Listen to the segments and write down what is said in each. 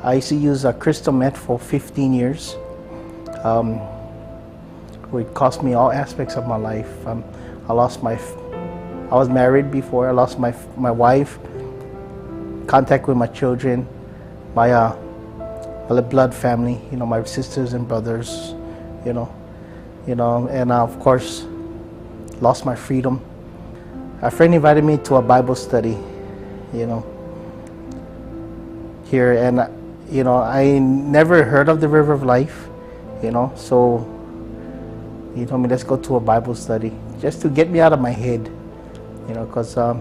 I used to use crystal meth for 15 years. It cost me all aspects of my life. I was married before. I lost my wife, contact with my children, my blood family, my sisters and brothers, and of course, lost my freedom. A friend invited me to a Bible study, here, and I never heard of the River of Life, so he told me, let's go to a Bible study, just to get me out of my head, because I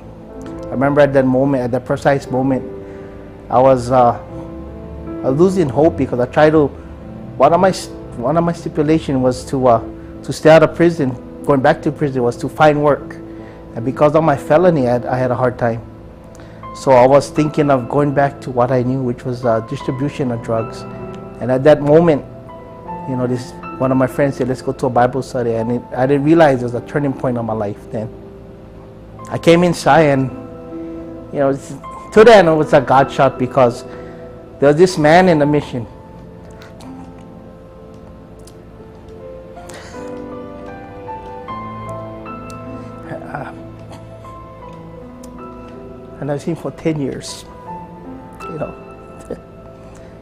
remember at that moment, at that precise moment, I was losing hope, because I tried to, one of my stipulations was to stay out of prison. Going back to prison was to find work, and because of my felony, I had a hard time. So I was thinking of going back to what I knew, which was distribution of drugs. And at that moment, one of my friends said, let's go to a Bible study, and I didn't realize it was a turning point in my life then. I came inside, and to then it was a God shot, because there was this man in the mission. And I've seen him for 10 years,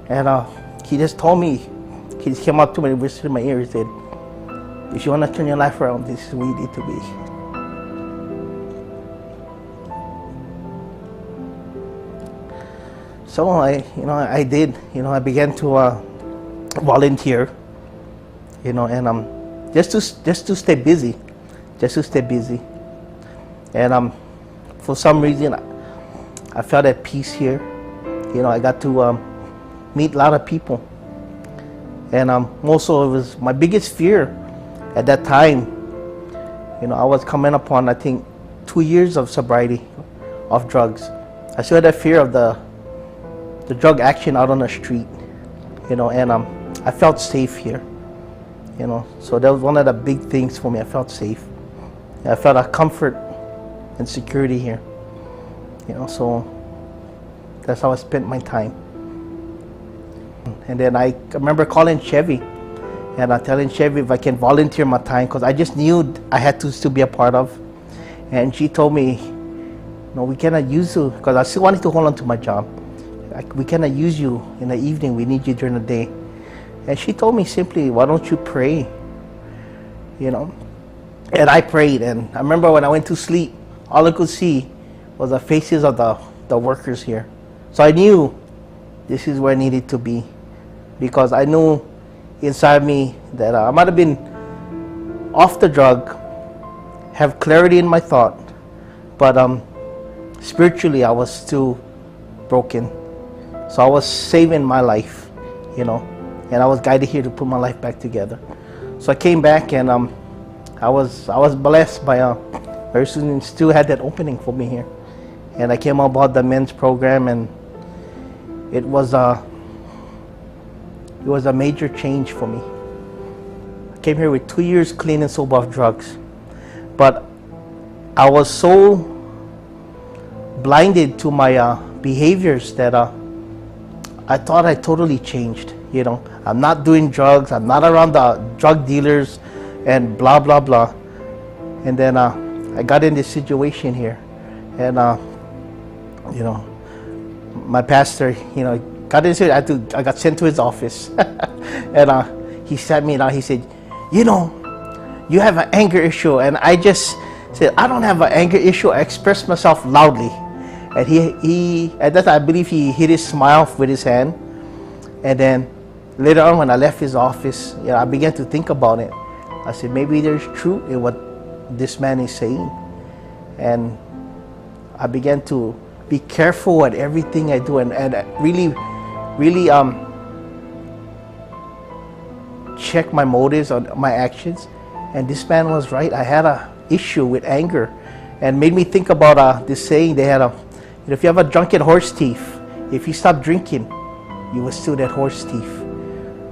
and he just told me, he just came up to me and whispered in my ear, he said, if you want to turn your life around, this is where you need to be. So I did, I began to volunteer, and just to stay busy, and for some reason I felt at peace here. I got to meet a lot of people, and also it was my biggest fear at that time. I was coming upon, I think, 2 years of sobriety of drugs. I still had that fear of the drug action out on the street, and I felt safe here, so that was one of the big things for me. I felt safe. I felt a comfort and security here, so that's how I spent my time. And then I remember calling Chevy, and telling Chevy if I can volunteer my time, because I just knew I had to still be a part of. And she told me, no, we cannot use you, because I still wanted to hold on to my job. We cannot use you in the evening, we need you during the day. And she told me simply, why don't you pray? And I prayed, and I remember when I went to sleep, all I could see was the faces of the workers here. So I knew this is where I needed to be, because I knew inside me that I might have been off the drug, have clarity in my thought, but spiritually I was still broken. So I was saving my life, and I was guided here to put my life back together. So I came back, and I was blessed by very soon still had that opening for me here, and I came about the men's program, and it was a major change for me. I came here with 2 years clean and sober of drugs, but I was so blinded to my behaviors that I thought I totally changed. I'm not doing drugs, I'm not around the drug dealers and blah blah blah. And then I got in this situation here, and my pastor, got into it. I got sent to his office, and he sat me down. He said, you have an anger issue. And I just said, I don't have an anger issue. I expressed myself loudly. And he at that time, I believe he hit his smile with his hand. And then later on, when I left his office, I began to think about it. I said, maybe there's truth in what this man is saying. And I began to be careful at everything I do, and really check my motives on my actions. And this man was right. I had an issue with anger, and made me think about this saying they had, if you have a drunken horse thief, if you stop drinking, you were still that horse thief.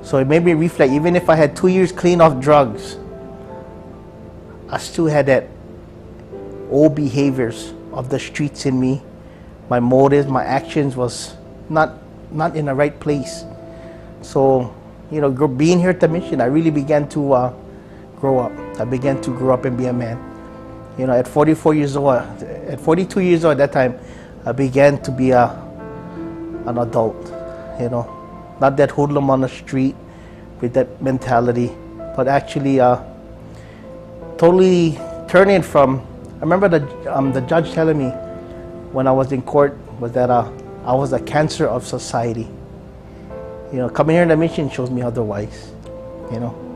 So it made me reflect. Even if I had 2 years clean off drugs, I still had that old behaviors of the streets in me. My motives, my actions was not not in the right place. So, you know, being here at the mission, I really began to grow up. I began to grow up and be a man. You know, at 44 years old, at 42 years old at that time, I began to be an adult. You know, not that hoodlum on the street with that mentality, but actually totally turning from. I remember the judge telling me when I was in court was that I was a cancer of society. You know, coming here in the mission shows me otherwise. You know.